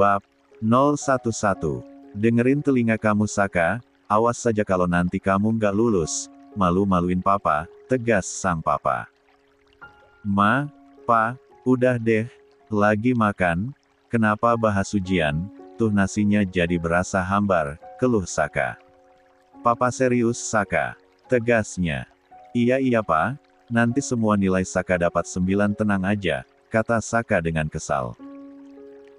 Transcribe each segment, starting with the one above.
Bab 011. Dengerin telinga kamu Saka, awas saja kalau nanti kamu nggak lulus, malu-maluin papa, tegas sang papa. Ma, pa, udah deh, lagi makan, kenapa bahas ujian, tuh nasinya jadi berasa hambar, keluh Saka. Papa serius Saka, tegasnya. Iya pa, nanti semua nilai Saka dapat 9 tenang aja, kata Saka dengan kesal.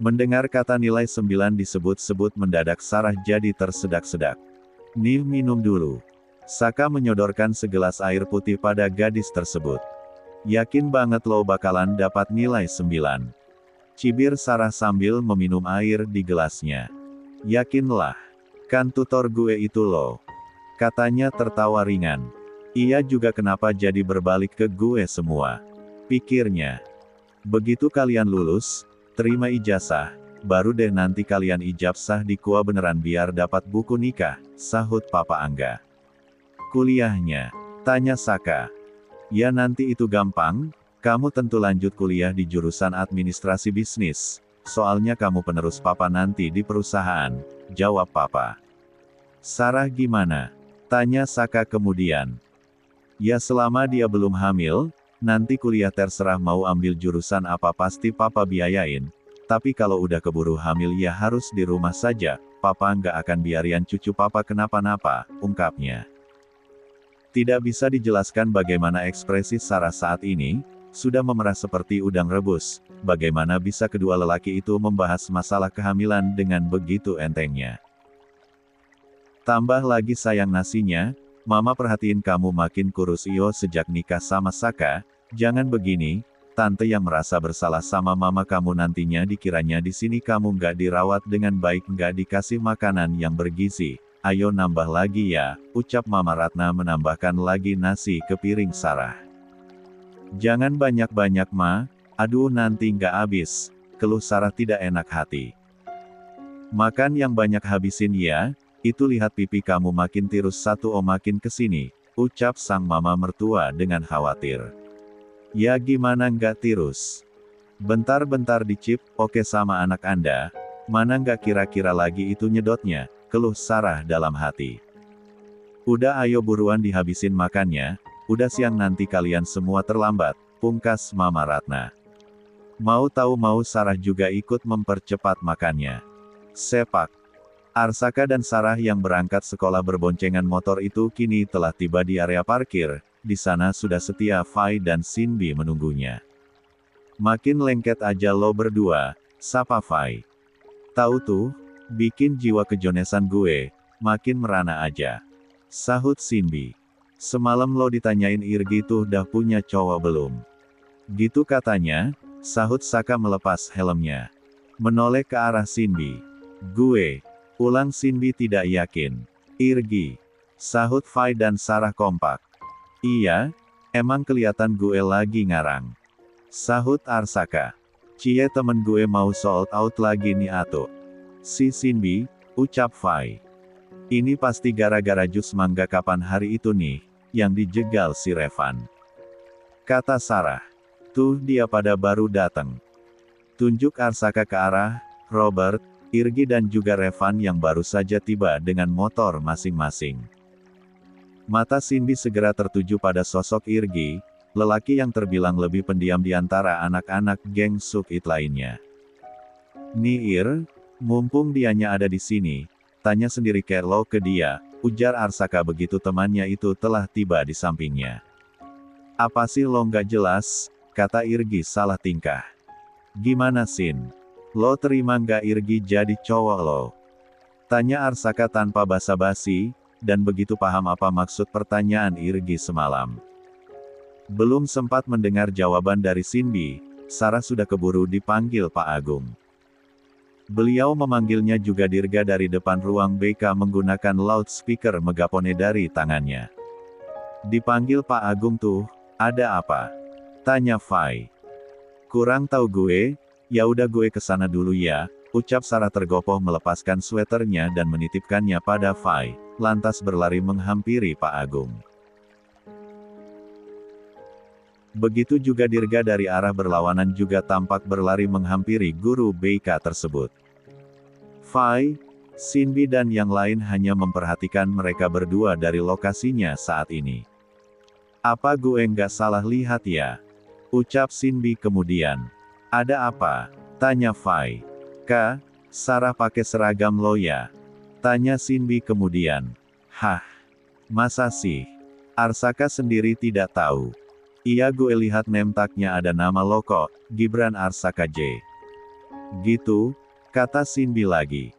Mendengar kata nilai 9 disebut-sebut mendadak Sarah jadi tersedak-sedak. Nih minum dulu. Saka menyodorkan segelas air putih pada gadis tersebut. Yakin banget lo bakalan dapat nilai 9. Cibir Sarah sambil meminum air di gelasnya. Yakinlah. Kan tutor gue itu lo. Katanya tertawa ringan. Iya juga kenapa jadi berbalik ke gue semua. Pikirnya. Begitu kalian lulus, terima ijazah, baru deh nanti kalian ijabsah di KUA beneran biar dapat buku nikah, sahut Papa Angga. Kuliahnya? Tanya Saka. Ya nanti itu gampang, kamu tentu lanjut kuliah di jurusan administrasi bisnis, soalnya kamu penerus Papa nanti di perusahaan, jawab Papa. Sarah gimana? Tanya Saka kemudian. Ya selama dia belum hamil, nanti kuliah terserah mau ambil jurusan apa pasti Papa biayain, tapi kalau udah keburu hamil ya harus di rumah saja, Papa nggak akan biarin cucu Papa kenapa-napa, ungkapnya. Tidak bisa dijelaskan bagaimana ekspresi Sarah saat ini, sudah memerah seperti udang rebus, bagaimana bisa kedua lelaki itu membahas masalah kehamilan dengan begitu entengnya. Tambah lagi sayang nasinya, Mama perhatiin kamu makin kurus iyo sejak nikah sama Saka, jangan begini, tante yang merasa bersalah sama mama kamu nantinya dikiranya di sini kamu nggak dirawat dengan baik nggak dikasih makanan yang bergizi, ayo nambah lagi ya, ucap Mama Ratna menambahkan lagi nasi ke piring Sarah. Jangan banyak-banyak Ma, aduh nanti nggak habis, keluh Sarah tidak enak hati. Makan yang banyak habisin ya. Itu lihat pipi kamu makin tirus satu makin kesini, ucap sang mama mertua dengan khawatir. Ya gimana nggak tirus? Bentar-bentar dicip, oke sama anak Anda, mana nggak kira-kira lagi itu nyedotnya, keluh Sarah dalam hati. Udah ayo buruan dihabisin makannya, udah siang nanti kalian semua terlambat, pungkas Mama Ratna. Mau tahu mau Sarah juga ikut mempercepat makannya. Sepak. Arsaka dan Sarah yang berangkat sekolah berboncengan motor itu kini telah tiba di area parkir, di sana sudah setia Fai dan Sinbi menunggunya. Makin lengket aja lo berdua, sapa Fai. Tahu tuh, bikin jiwa kejonesan gue, makin merana aja. Sahut Sinbi. Semalam lo ditanyain Irgi tuh dah punya cowok belum? Gitu katanya, sahut Saka melepas helmnya. Menoleh ke arah Sinbi. Gue. Ulang Sinbi tidak yakin. Irgi. Sahut Fai dan Sarah kompak. Iya, emang kelihatan gue lagi ngarang. Sahut Arsaka. Cie temen gue mau sold out lagi nih atuh. Si Sinbi, ucap Fai. Ini pasti gara-gara jus mangga kapan hari itu nih, yang dijegal si Revan. Kata Sarah. Tuh dia pada baru datang. Tunjuk Arsaka ke arah Robert, Irgi dan juga Revan yang baru saja tiba dengan motor masing-masing. Mata Sinbi segera tertuju pada sosok Irgi, lelaki yang terbilang lebih pendiam di antara anak-anak geng Sukit lainnya. Ir, mumpung dianya ada di sini, tanya sendiri Kerlo ke dia, ujar Arsaka begitu temannya itu telah tiba di sampingnya. Apa sih lo nggak jelas, kata Irgi salah tingkah. Gimana Sin? Lo terima nggak Irgi jadi cowok lo? Tanya Arsaka tanpa basa-basi, dan begitu paham apa maksud pertanyaan Irgi semalam. Belum sempat mendengar jawaban dari Sinbi, Sarah sudah keburu dipanggil Pak Agung. Beliau memanggilnya juga Dirga dari depan ruang BK menggunakan loudspeaker megapone dari tangannya. Dipanggil Pak Agung tuh, ada apa? Tanya Fai. Kurang tahu gue. Ya udah gue kesana dulu ya, ucap Sarah tergopoh melepaskan sweaternya dan menitipkannya pada Fai, lantas berlari menghampiri Pak Agung. Begitu juga Dirga dari arah berlawanan juga tampak berlari menghampiri guru BK tersebut. Fai, Sinbi dan yang lain hanya memperhatikan mereka berdua dari lokasinya saat ini. Apa gue nggak salah lihat ya? Ucap Sinbi kemudian. Ada apa? Tanya Fai. Kak, Sarah pakai seragam lo ya? Tanya Sinbi kemudian. Hah? Masa sih? Arsaka sendiri tidak tahu. Iya gue lihat name tag-nya ada nama lo kok, Gibran Arsaka J. Gitu, kata Sinbi lagi.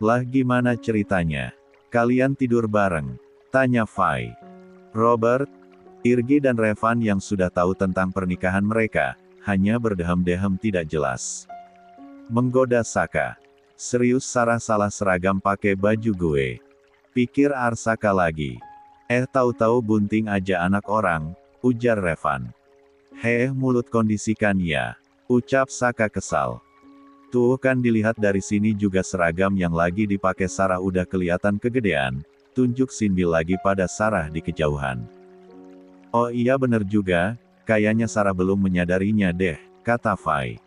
Lah gimana ceritanya? Kalian tidur bareng? Tanya Fai. Robert, Irgi dan Revan yang sudah tahu tentang pernikahan mereka, hanya berdehem-dehem tidak jelas. Menggoda Saka. Serius Sarah salah seragam pakai baju gue. Pikir Arsaka lagi. Tahu-tahu bunting aja anak orang, ujar Revan. Mulut kondisikan ya. Ucap Saka kesal. Tuh kan dilihat dari sini juga seragam yang lagi dipakai Sarah udah kelihatan kegedean, tunjuk Sinbi lagi pada Sarah di kejauhan. Oh iya bener juga, kayaknya Sarah belum menyadarinya deh, kata Fai.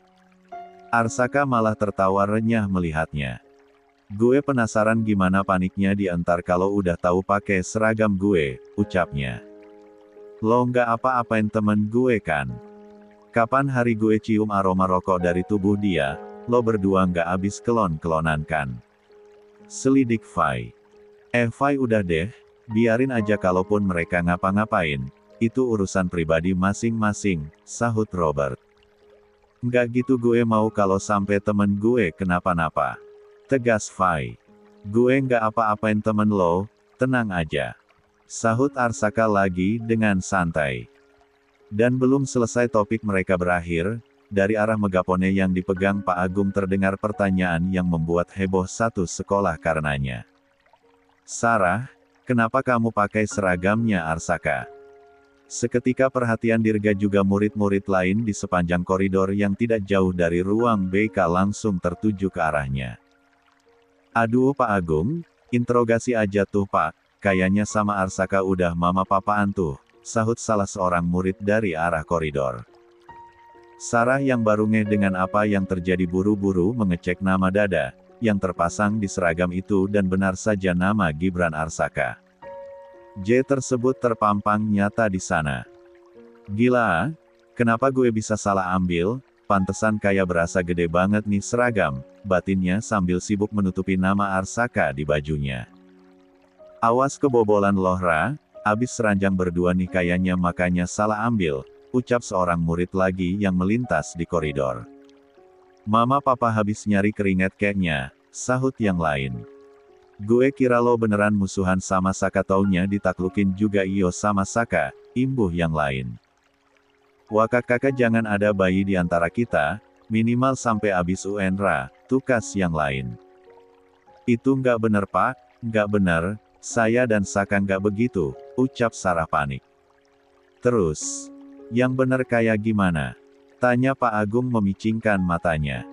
Arsaka malah tertawa renyah melihatnya. Gue penasaran gimana paniknya diantar kalau udah tahu pakai seragam gue, ucapnya. Lo nggak apa-apain temen gue kan? Kapan hari gue cium aroma rokok dari tubuh dia, lo berdua nggak abis kelon-kelonan kan? Selidik Fai. Fai udah deh, biarin aja kalaupun mereka ngapa-ngapain. Itu urusan pribadi masing-masing, sahut Robert. Nggak gitu gue mau kalau sampai temen gue kenapa-napa. Tegas Fai. Gue nggak apa-apain temen lo, tenang aja. Sahut Arsaka lagi dengan santai. Dan belum selesai topik mereka berakhir, dari arah megapone yang dipegang Pak Agung terdengar pertanyaan yang membuat heboh satu sekolah karenanya. Sarah, kenapa kamu pakai seragamnya Arsaka? Seketika perhatian Dirga juga murid-murid lain di sepanjang koridor yang tidak jauh dari ruang BK langsung tertuju ke arahnya. Aduh Pak Agung, interogasi aja tuh Pak, kayaknya sama Arsaka udah mama-papaan tuh, sahut salah seorang murid dari arah koridor. Sarah yang baru ngeh dengan apa yang terjadi buru-buru mengecek nama dada, yang terpasang di seragam itu dan benar saja nama Gibran Arsaka. J tersebut terpampang nyata di sana. Gila, kenapa gue bisa salah ambil, pantesan kayak berasa gede banget nih seragam, batinnya sambil sibuk menutupi nama Arsaka di bajunya. Awas kebobolan loh Ra, abis seranjang berdua nih kayaknya makanya salah ambil, ucap seorang murid lagi yang melintas di koridor. Mama papa habis nyari keringet kayaknya, sahut yang lain. Gue kira lo beneran musuhan sama Saka taunya ditaklukin juga iyo sama Saka, imbuh yang lain. Wah kakak jangan ada bayi di antara kita, minimal sampai abis UN Ra, tukas yang lain. Itu nggak bener Pak, nggak bener, saya dan Saka nggak begitu, ucap Sarah panik. Terus, yang bener kayak gimana? Tanya Pak Agung memicingkan matanya.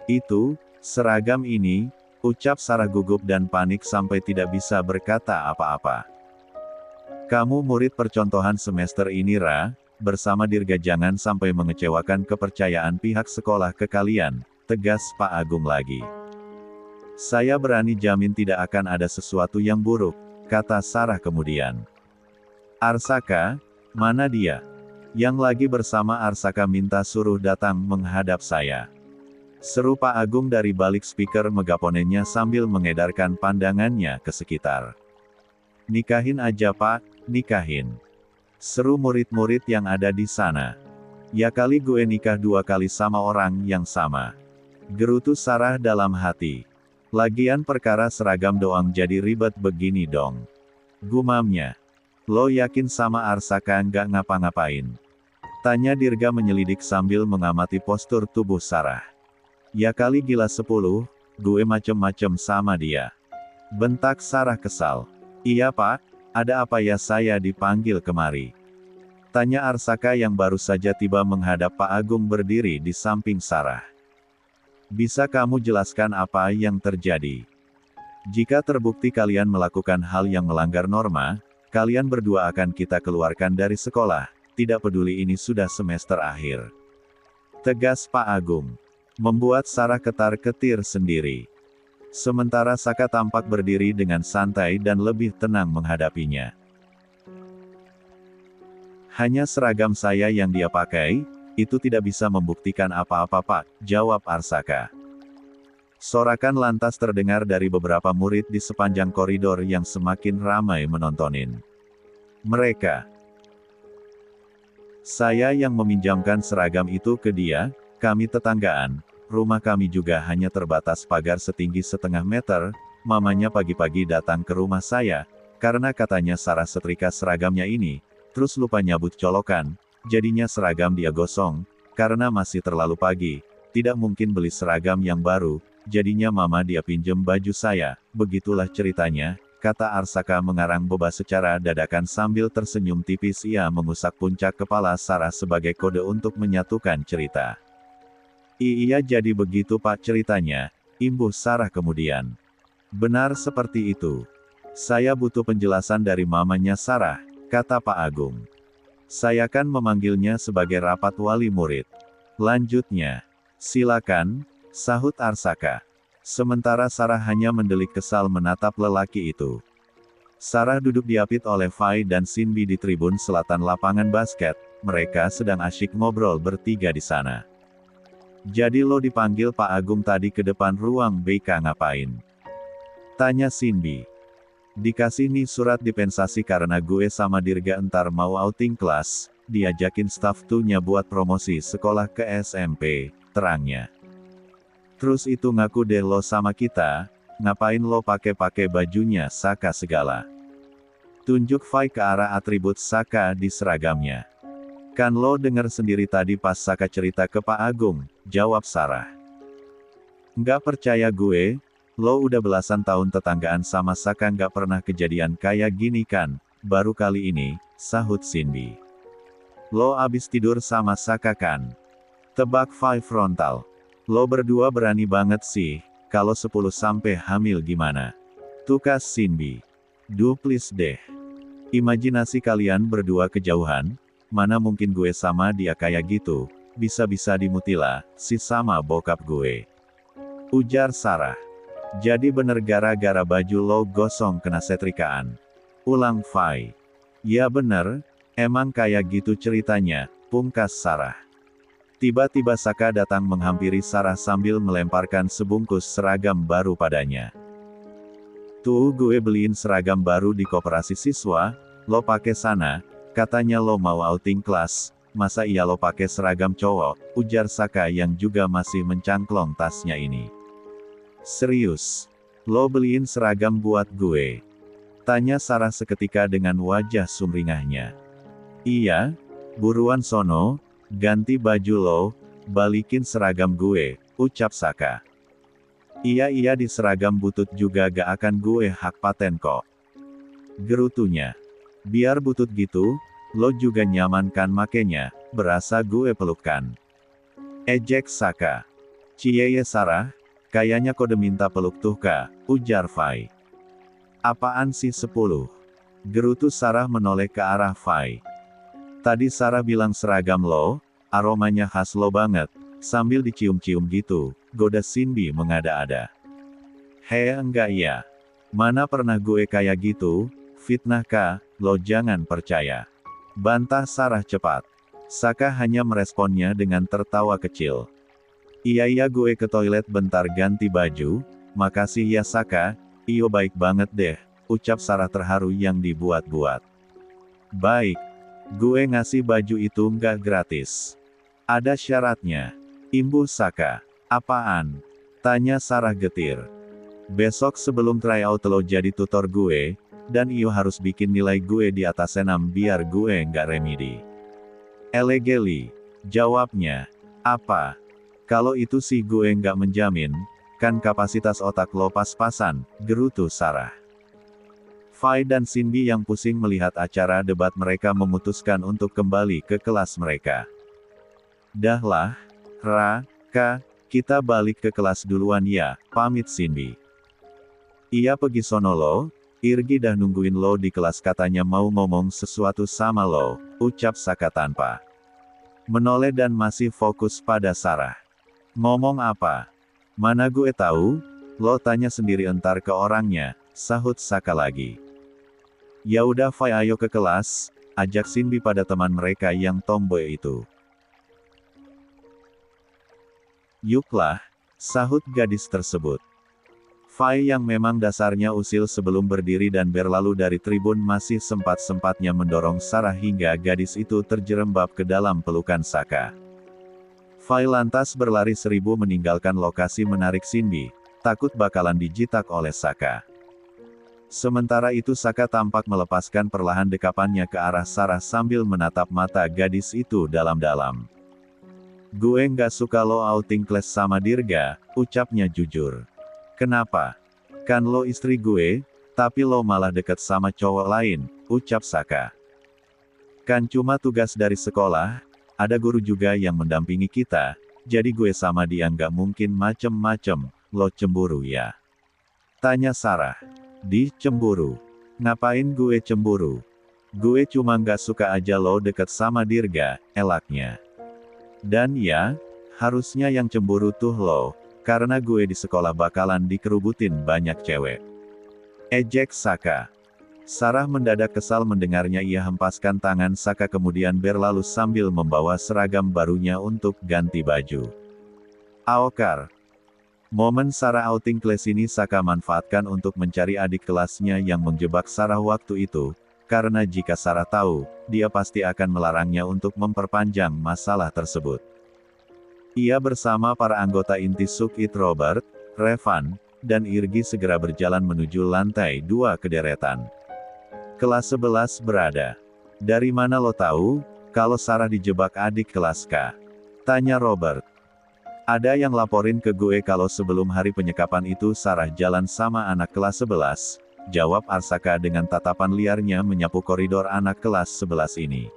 Itu, seragam ini, ucap Sarah gugup dan panik sampai tidak bisa berkata apa-apa. Kamu murid percontohan semester ini Ra, bersama Dirga jangan sampai mengecewakan kepercayaan pihak sekolah ke kalian, tegas Pak Agung lagi. Saya berani jamin tidak akan ada sesuatu yang buruk, kata Sarah kemudian. Arsaka, mana dia? Yang lagi bersama Arsaka minta suruh datang menghadap saya. Seru Pak Agung dari balik speaker megaponenya sambil mengedarkan pandangannya ke sekitar. Nikahin aja Pak, nikahin. Seru murid-murid yang ada di sana. Ya kali gue nikah 2 kali sama orang yang sama. Gerutu Sarah dalam hati. Lagian perkara seragam doang jadi ribet begini dong. Gumamnya. Lo yakin sama Arsaka nggak ngapa-ngapain? Tanya Dirga menyelidik sambil mengamati postur tubuh Sarah. Ya kali gila 10, gue macem-macem sama dia. Bentak Sarah kesal. Iya Pak, ada apa ya saya dipanggil kemari? Tanya Arsaka yang baru saja tiba menghadap Pak Agung berdiri di samping Sarah. Bisa kamu jelaskan apa yang terjadi? Jika terbukti kalian melakukan hal yang melanggar norma, kalian berdua akan kita keluarkan dari sekolah, tidak peduli ini sudah semester akhir. Tegas Pak Agung. membuat Sarah ketar-ketir sendiri. Sementara Saka tampak berdiri dengan santai dan lebih tenang menghadapinya. Hanya seragam saya yang dia pakai, itu tidak bisa membuktikan apa-apa Pak, jawab Arsaka. Sorakan lantas terdengar dari beberapa murid di sepanjang koridor yang semakin ramai menontonin. Mereka. Saya yang meminjamkan seragam itu ke dia, kami tetanggaan, rumah kami juga hanya terbatas pagar setinggi setengah meter, mamanya pagi-pagi datang ke rumah saya, karena katanya Sarah setrika seragamnya ini, terus lupa nyabut colokan, jadinya seragam dia gosong, karena masih terlalu pagi, tidak mungkin beli seragam yang baru, jadinya mama dia pinjem baju saya, begitulah ceritanya, kata Arsaka mengarang boba secara dadakan sambil tersenyum tipis. Ia mengusap puncak kepala Sarah sebagai kode untuk menyatukan cerita. Iya jadi begitu Pak ceritanya, imbuh Sarah kemudian. Benar seperti itu. Saya butuh penjelasan dari mamanya Sarah, kata Pak Agung. Saya kan memanggilnya sebagai rapat wali murid. Lanjutnya, silakan, sahut Arsaka. Sementara Sarah hanya mendelik kesal menatap lelaki itu. Sarah duduk diapit oleh Fai dan Sinbi di tribun selatan lapangan basket, mereka sedang asyik ngobrol bertiga di sana. Jadi lo dipanggil Pak Agung tadi ke depan ruang BK ngapain? Tanya Sinbi. Dikasih nih surat dispensasi karena gue sama Dirga entar mau outing kelas, diajakin staff tuh-nya buat promosi sekolah ke SMP, terangnya. Terus itu ngaku deh lo sama kita, ngapain lo pakai bajunya Saka segala. Tunjuk Fai ke arah atribut Saka di seragamnya. Kan lo denger sendiri tadi pas Saka cerita ke Pak Agung, jawab Sarah. Nggak percaya gue? Lo udah belasan tahun tetanggaan sama Saka nggak pernah kejadian kayak gini kan, baru kali ini, sahut Sinbi. Lo abis tidur sama Saka kan? Tebak Fai frontal. Lo berdua berani banget sih, kalau 10 sampai hamil gimana? Tukas Sinbi. Duh please deh. Imajinasi kalian berdua kejauhan, mana mungkin gue sama dia kayak gitu, bisa-bisa dimutila, si sama bokap gue. Ujar Sarah. Jadi bener gara-gara baju lo gosong kena setrikaan. Ulang Fai. Ya bener, emang kayak gitu ceritanya, pungkas Sarah. Tiba-tiba Saka datang menghampiri Sarah sambil melemparkan sebungkus seragam baru padanya. Tuh gue beliin seragam baru di koperasi siswa, lo pakai sana, katanya lo mau outing kelas, masa iya lo pakai seragam cowok, ujar Saka yang juga masih mencangklong tasnya ini. Serius? Lo beliin seragam buat gue? Tanya Sarah seketika dengan wajah sumringahnya. Iya, buruan sono, ganti baju lo, balikin seragam gue, ucap Saka. Iya di seragam butut juga gak akan gue hak paten kok. Gerutunya. Biar butut gitu, lo juga nyaman kan makenya, berasa gue pelukkan. Ejek Saka. Cieye Sarah, kayaknya kode minta peluk tuh kak, ujar Fai. Apaan sih 10? Gerutu Sarah menoleh ke arah Fai. Tadi Sarah bilang seragam lo, aromanya khas lo banget, sambil dicium-cium gitu, goda Sinbi mengada-ada. Hei enggak ya. Mana pernah gue kayak gitu, fitnah kak, lo jangan percaya. Bantah Sarah cepat. Saka hanya meresponnya dengan tertawa kecil. Iya gue ke toilet bentar ganti baju, makasih ya Saka, iyo baik banget deh, ucap Sarah terharu yang dibuat-buat. Baik, gue ngasih baju itu nggak gratis. Ada syaratnya. Imbuh Saka. Apaan? Tanya Sarah getir. Besok sebelum tryout lo jadi tutor gue, dan iyo harus bikin nilai gue di atas 6 biar gue nggak remedi. Elegeli. Jawabnya. Apa? Kalau itu sih gue nggak menjamin, kan kapasitas otak lo pas-pasan, gerutu Sarah. Fai dan Sinbi yang pusing melihat acara debat mereka memutuskan untuk kembali ke kelas mereka. Dahlah, Ka, kita balik ke kelas duluan ya, pamit Sinbi. Iya pergi sono lo, Irgi dah nungguin lo di kelas katanya mau ngomong sesuatu sama lo, ucap Saka tanpa menoleh dan masih fokus pada Sarah. Ngomong apa? Mana gue tahu? Lo tanya sendiri entar ke orangnya, sahut Saka lagi. Ya udah Fai, ayo ke kelas, ajak Shinbi pada teman mereka yang tomboy itu. Yuklah, sahut gadis tersebut. Fai yang memang dasarnya usil sebelum berdiri dan berlalu dari tribun masih sempat-sempatnya mendorong Sarah hingga gadis itu terjerembab ke dalam pelukan Saka. Fai lantas berlari seribu meninggalkan lokasi menarik Shinbi, takut bakalan dijitak oleh Saka. Sementara itu Saka tampak melepaskan perlahan dekapannya ke arah Sarah sambil menatap mata gadis itu dalam-dalam. Gue nggak suka lo outing kelas sama Dirga, ucapnya jujur. Kenapa? Kan lo istri gue, tapi lo malah deket sama cowok lain, ucap Saka. Kan cuma tugas dari sekolah, ada guru juga yang mendampingi kita, jadi gue sama dia nggak mungkin macem-macem, lo cemburu ya? Tanya Sarah. Di cemburu. Ngapain gue cemburu? Gue cuma nggak suka aja lo deket sama Dirga, elaknya. Dan ya, harusnya yang cemburu tuh lo, karena gue di sekolah bakalan dikerubutin banyak cewek. Ejek Saka. Sarah mendadak kesal mendengarnya. Ia hempaskan tangan Saka kemudian berlalu sambil membawa seragam barunya untuk ganti baju. Aokar. Momen Sarah outing kelas ini Saka manfaatkan untuk mencari adik kelasnya yang menjebak Sarah waktu itu, karena jika Sarah tahu, dia pasti akan melarangnya untuk memperpanjang masalah tersebut. Ia bersama para anggota inti Sukit Robert, Revan, dan Irgi segera berjalan menuju lantai 2 kederetan. Kelas 11 berada. Dari mana lo tahu, kalau Sarah dijebak adik kelas K? Tanya Robert. Ada yang laporin ke gue kalau sebelum hari penyekapan itu Sarah jalan sama anak kelas 11, jawab Arsaka dengan tatapan liarnya menyapu koridor anak kelas 11 ini.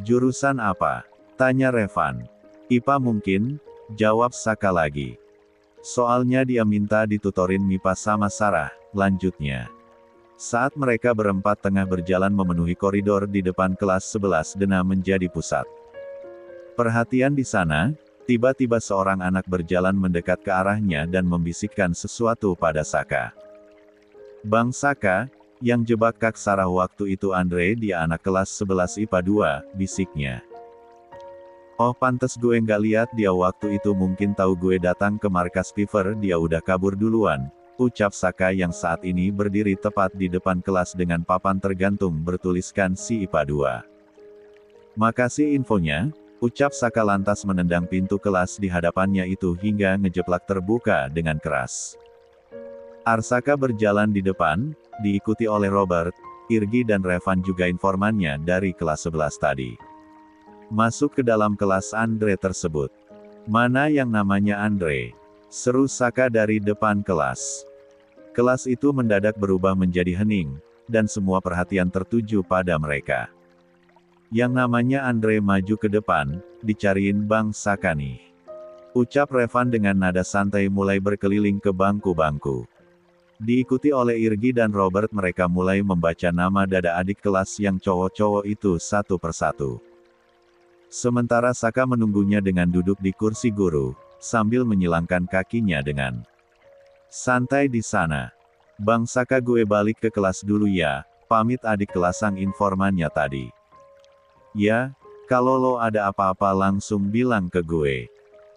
Jurusan apa? Tanya Revan. IPA mungkin, jawab Saka lagi. Soalnya dia minta ditutorin MIPA sama Sarah, lanjutnya. Saat mereka berempat tengah berjalan memenuhi koridor di depan kelas 11 Dena menjadi pusat perhatian di sana, tiba-tiba seorang anak berjalan mendekat ke arahnya dan membisikkan sesuatu pada Saka. Bang Saka, yang jebak Kak Sarah waktu itu Andre, dia anak kelas 11 IPA 2, bisiknya. Oh pantes gue nggak lihat dia waktu itu, mungkin tahu gue datang ke markas Piver dia udah kabur duluan, ucap Saka yang saat ini berdiri tepat di depan kelas dengan papan tergantung bertuliskan si IPA 2. Makasih infonya, ucap Saka lantas menendang pintu kelas di hadapannya itu hingga ngejeplak terbuka dengan keras. Arsaka berjalan di depan, diikuti oleh Robert, Irgi dan Revan juga informannya dari kelas 11 tadi. Masuk ke dalam kelas Andre tersebut. Mana yang namanya Andre? Seru Saka dari depan kelas. Kelas itu mendadak berubah menjadi hening, dan semua perhatian tertuju pada mereka. Yang namanya Andre maju ke depan, dicariin Bang Saka nih. Ucap Revan dengan nada santai mulai berkeliling ke bangku-bangku. Diikuti oleh Irgi dan Robert, mereka mulai membaca nama dada adik kelas yang cowok-cowok itu satu persatu. Sementara Saka menunggunya dengan duduk di kursi guru, sambil menyilangkan kakinya dengan santai di sana. Bang Saka, gue balik ke kelas dulu ya, pamit adik kelas, sang informannya tadi. Ya, kalau lo ada apa-apa langsung bilang ke gue.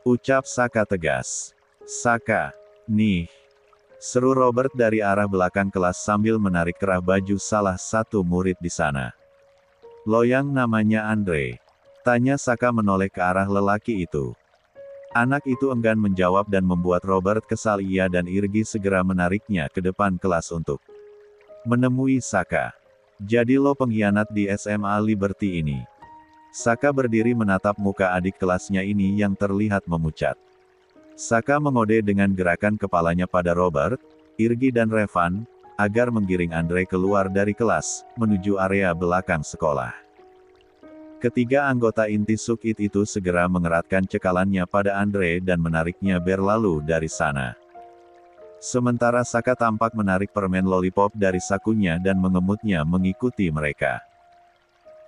Ucap Saka tegas. Saka, nih. Seru Robert dari arah belakang kelas sambil menarik kerah baju salah satu murid di sana. Lo yang namanya Andre? Tanya Saka menoleh ke arah lelaki itu. Anak itu enggan menjawab dan membuat Robert kesal. Ia dan Irgi segera menariknya ke depan kelas untuk menemui Saka. Jadi lo pengkhianat di SMA Liberty ini? Saka berdiri menatap muka adik kelasnya ini yang terlihat memucat. Saka mengode dengan gerakan kepalanya pada Robert, Irgi dan Revan, agar menggiring Andre keluar dari kelas, menuju area belakang sekolah. Ketiga anggota inti Sukit itu segera mengeratkan cekalannya pada Andre dan menariknya berlalu dari sana. Sementara Saka tampak menarik permen lollipop dari sakunya dan mengemutnya mengikuti mereka.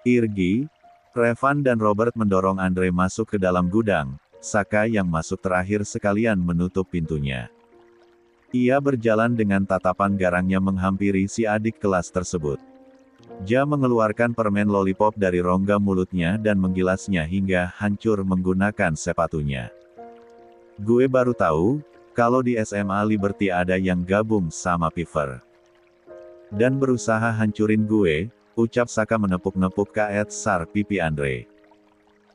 Irgi, Revan dan Robert mendorong Andre masuk ke dalam gudang, Saka yang masuk terakhir sekalian menutup pintunya. Ia berjalan dengan tatapan garangnya menghampiri si adik kelas tersebut. Ja mengeluarkan permen lollipop dari rongga mulutnya dan menggilasnya hingga hancur menggunakan sepatunya. Gue baru tahu, kalau di SMA Liberty ada yang gabung sama Piver. Dan berusaha hancurin gue, ucap Saka menepuk-nepuk kaet sar pipi Andre.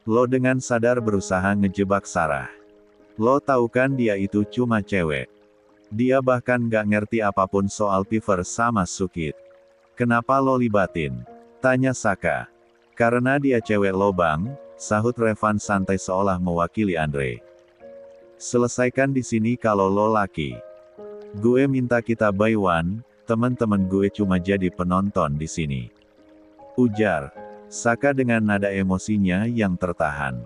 Lo dengan sadar berusaha ngejebak Sarah. Lo tahu kan dia itu cuma cewek. Dia bahkan gak ngerti apapun soal Piver sama Sukit. Kenapa lo libatin? Tanya Saka. Karena dia cewek lo bang, sahut Revan santai seolah mewakili Andre. Selesaikan di sini kalau lo laki. Gue minta kita buy one, teman-teman gue cuma jadi penonton di sini. Ujar Saka dengan nada emosinya yang tertahan.